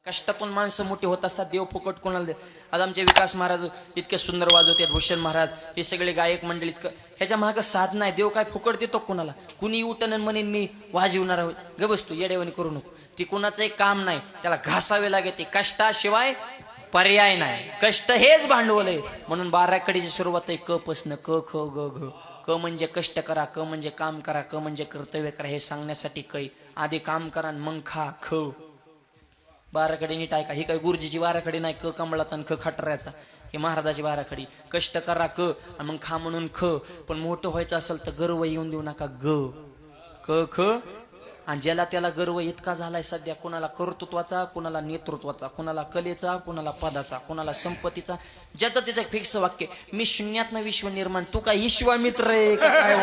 कष्टातून माणसं मोठी होत असतात. देव फुकट कोणाला देत. आज आमचे विकास महाराज इतके सुंदर वाजवतात, भूषण महाराज, हे सगळे गायक मंडळी, इतकं ह्याच्या मागं साधना आहे. देव काय फुकट देतो कोणाला? कुणी उठणं म्हणेन मी वाजवणार आहोत, ग बस तू येडेवानी करू नको. ती कुणाचंही काम नाही, त्याला घासावे लागते. कष्टाशिवाय पर्याय नाही. कष्ट हेच भांडवल आहे. म्हणून 12 कडीची सुरुवात आहे क पासन, क ख ग घ. क म्हणजे कष्ट करा, क म्हणजे काम करा, क म्हणजे कर्तव्य करा, हे सांगण्यासाठी कै. आधी काम करा मग खा. ख 12 कडे नीट ऐका. ही काही गुरुजीची 12 कडे नाही, क कमळाचा आणि ख खटऱ्याचा. हे महाराजाची 12 कडे. कष्ट करा क आणि मग खा म्हणून ख. पण मोठं व्हायचं असेल तर गर्व येऊन देऊ नका. ग क ख. आणि ज्याला त्याला गर्व इतका झालाय सध्या, कुणाला कर्तृत्वाचा, कुणाला नेतृत्वाचा, कुणाला कलेचा, कुणाला पदाचा, कुणाला संपत्तीचा. ज्याचं त्याचं फिक्स वाक्य, मी शून्यातनं विश्व निर्माण. तू काय ईश्वमित्र आहे का काय?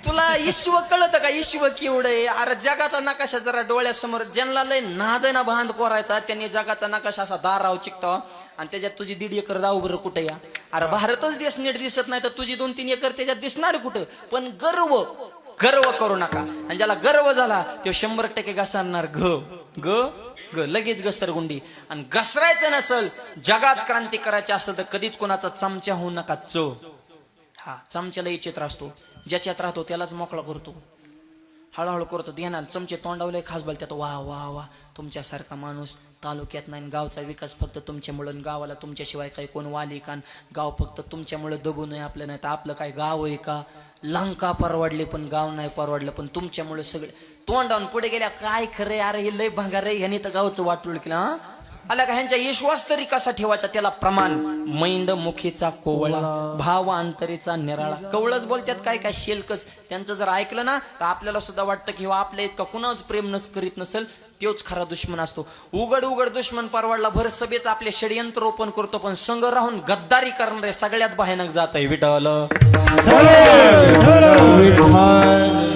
तुला ईश्व कळत का? ईश्व केवढं आहे? अरे जगाचा नकाशा जरा डोळ्यासमोर. ज्यांना लय नाद ना बांध कोरायचा, त्यांनी जगाचा नकाशा असा दाराव चिकटावा आणि त्याच्यात तुझी 1.5 एकर दाव बरं कुठे या. अरे भारतच देश नीट दिसत नाही तर तुझी 2-3 एकर त्याच्यात दिसणार कुठं? पण गर्व करू नका. आणि ज्याला गर्व झाला तो 100% घसरणार. ग ग ग लगेच घसरगुंडी. आणि घसरायचं नसल, जगात क्रांती करायची असेल तर कधीच कोणाचा चमचा होऊ नका. हा चमच्याला चित्र असतो, ज्याच्यात राहतो त्यालाच मोकळा करतो, हळूहळू करतो. ध्यानात चमचे तोंडावले खास बोलतात. वा वा वा, तुमच्यासारखा माणूस तालुक्यात नाही. गावचा विकास फक्त तुमच्यामुळे. गावाला तुमच्याशिवाय काही कोण वाली का? गाव फक्त तुमच्यामुळे दबू नये आपलं. नाही तर आपलं काय गाव आहे का? लंका परवडले पण गाव नाही परवडलं. पण तुमच्यामुळे सगळे तोंडावून पुढे गेल्या. काय खरे? अरे हे लय भंगार रे, ह्यानी तर गावचं वाटोळ केलं. हा आला का? ह्यांचा विश्वास तरी कसा ठेवायचा? त्याला प्रमाण. मैंद मुखीचा कोवळा, भाव अंतरीचा निराळा. कवळच बोलतात काय काय शेलकच. त्यांचं जर ऐकलं ना तर आपल्याला सुद्धा वाटतं की आपल्या इतका कुणाच प्रेम करीत नसेल, तोच खरा दुश्मन असतो. उघड दुश्मन परवडला. भर सभेत आपले षडयंत्र रोपण करतो, पण संग राहून गद्दारी करणारे सगळ्यात भयानक जात आहे. विठ्ठल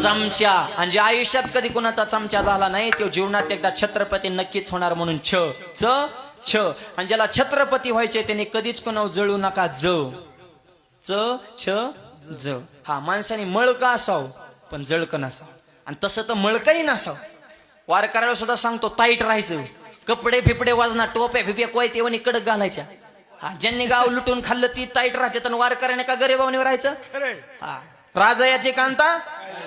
चमचा. आणि जे आयुष्यात कधी कुणाचा चमचा झाला नाही, तो जीवनात एकदा छत्रपती नक्कीच होणार. म्हणून छ च छ. आणि ज्याला छत्रपती व्हायचे त्याने कधीच कोणावर जळू नका. ज च छ ज. हा माणसाने मळका असावं पण जळक नसावं. आणि तसं तर मळकही नसावं. वारकऱ्याला सुद्धा सांगतो ताईट राहायचं. कपडे फिपडे वाजना, टोप्या फिप्या कोय तेव्हा कडक घालायच्या. हा ज्यांनी गाव लुटून खाल्लं ती ताईट राहते. तर वारकऱ्याने का गरीबावणी राहायचं? हा राजयाचे कांता,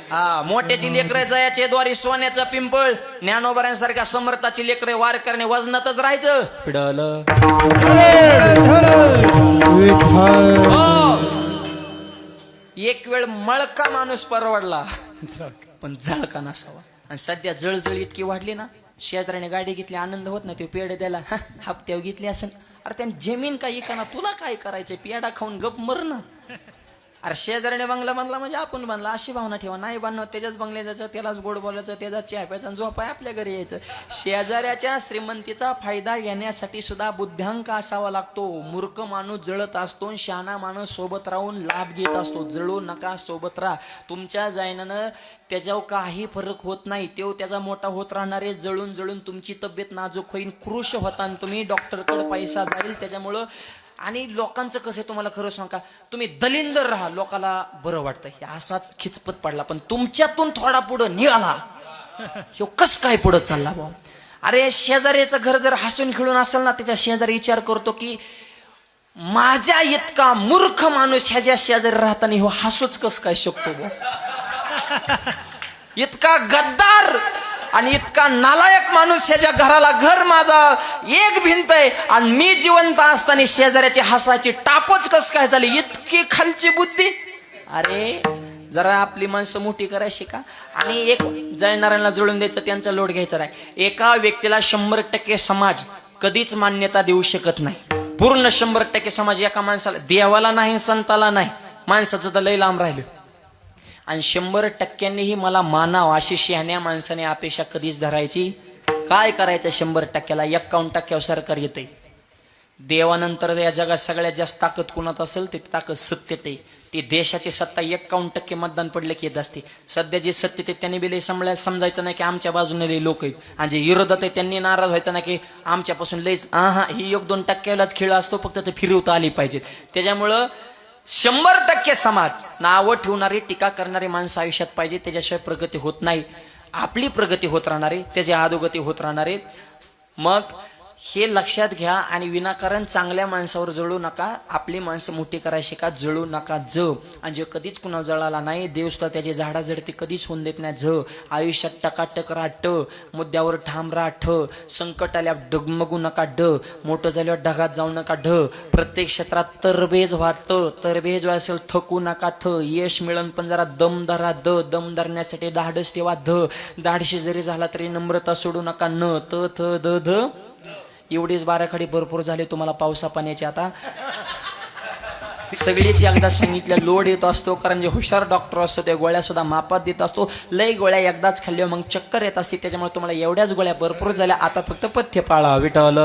हा मोठ्याची लेकरे जयाचे द्वारी सोन्याचं पिंपळ. ज्ञानोबऱ्यांसारख्या समर्थाची लेकरे वारकऱ्याने वजनातच राहायचं. पिढलं एक वेळ मळका माणूस परवडला पण जळका नसावा. आणि सध्या जळजळ इतकी वाढली ना, शेजाऱ्याने गाडी घेतली आनंद होत नाही. तो पेढे द्यायला हप्त्यावर घेतली असेल. अरे त्याने जमीन काय इकाना, तुला काय करायचं? पेढा खाऊन गप मर ना. अरे शेजाऱ्याने बंगला बांधला म्हणजे आपण बांधला अशी भावना ठेवा. नाही बांधणं त्याच्याच बंगल्यात जायचं, त्यालाच गोड बोलायचं, त्याचा चहा प्यायचा, झोपाय आपल्या घरी यायचं. शेजाऱ्याच्या श्रीमंतीचा फायदा घेण्यासाठी सुद्धा बुद्ध्यांक असावा लागतो. मूर्ख माणूस जळत असतो, शहाणा माणूस सोबत राहून लाभ घेत असतो. जळू नका, सोबत राहा. तुमच्या जायनानं त्याच्यावर काही फरक होत नाही. तो त्याचा मोठा होत राहणारे. जळून जळून तुमची तब्येत नाजूक होईल, कृश होता. तुम्ही डॉक्टरकडे पैसा जाईल त्याच्यामुळं. आणि लोकांचं कसं आहे तुम्हाला खरं सांगा, तुम्ही दलिंदर राहा, लोकाला बरं वाटतं. हे असाच खिचपत पडला. पण तुमच्यातून थोडा पुढं निघाला, ह्यो कस काय पुढं चालला बा? अरे शेजाऱ्याचं घर जर हसून खेळून असेल ना, त्याच्या शेजारी विचार करतो की माझ्या इतका मूर्ख माणूस ह्याच्या शेजारी राहताना ह्यो हसूच कस काय शकतो बा? इतका गद्दार आणि इतका नालायक माणूस ह्याच्या घराला घर माझा एक भिंत आहे आणि मी जिवंत असताना शेजाऱ्याची हसाची टापच कस काय झाली? इतकी खालची बुद्धी. अरे जरा आपली माणसं मोठी करायची का? आणि एक जळणाऱ्यांना जुळून द्यायचं, त्यांचा लोड घ्यायचा नाही. एका व्यक्तीला 100% समाज कधीच मान्यता देऊ शकत नाही. पूर्ण 100% समाज एका माणसाला, देवाला नाही, संताला नाही, माणसाचं तर लय लांब राहिलं. आणि 100%नीही मला मानाव अशी शहाण्या माणसाने अपेक्षा कधीच धरायची. काय करायचं 100%ला? 51% सरकार येते. देवानंतर या जगात सगळ्यात जास्त ताकद कुणात असेल ते ताकद सत्तेत आहे. ती देशाची सत्ता 51% मतदान पडले की येत असते. सध्या जे सत्तेत आहेत त्यांनी बी समजायचं नाही की आमच्या बाजूने लई लोक आहेत. आणि जे विरोधात आहेत त्यांनी नाराज व्हायचं नाही की आमच्यापासून लईच ही 1-2%लाच खेळ असतो, फक्त ते फिरवता आली पाहिजेत. त्याच्यामुळं 100% समाज, नावं ठेवणारी टीका करणारी माणसं आयुष्यात पाहिजे. त्याच्याशिवाय प्रगती होत नाही. आपली प्रगती होत राहणार आहे, त्याची अधोगती होत राहणार आहे. मग हे लक्षात घ्या आणि विनाकारण चांगल्या माणसावर जळू नका. आपली माणसं मोठी करायची का, जळू नका. आणि जे कधीच कुणा जळाला नाही, देव सुद्धा त्याची झाडा जडती कधीच होऊन देत नाही. आयुष्यात टकाटक राहा, मुद्द्यावर ठाम राहा, संकट आल्यावर डगमगू नका, मोठं झाल्यावर ढगात जाऊ नका, प्रत्येक क्षेत्रात तरबेज व्हा, तरबेज व्हा असेल थकू नका, यश मिळन पण जरा दम धरा, दम धरण्यासाठी धाडस ठेवा, धाडशी जरी झाला तरी नम्रता सोडू नका, ध एवढीच बाराखडी भरपूर झाली तुम्हाला पावसा पाण्याची. आता सगळीच एकदा सांगितल्या लोड येत असतो, कारण जे हुशार डॉक्टर असतो ते गोळ्या सुद्धा मापात देत असतो. लय गोळ्या एकदाच खाल्ल्या मग चक्कर येत असते, त्याच्यामुळे तुम्हाला एवढ्याच गोळ्या भरपूर झाल्या. आता फक्त पथ्य पाळा. विठ्ठल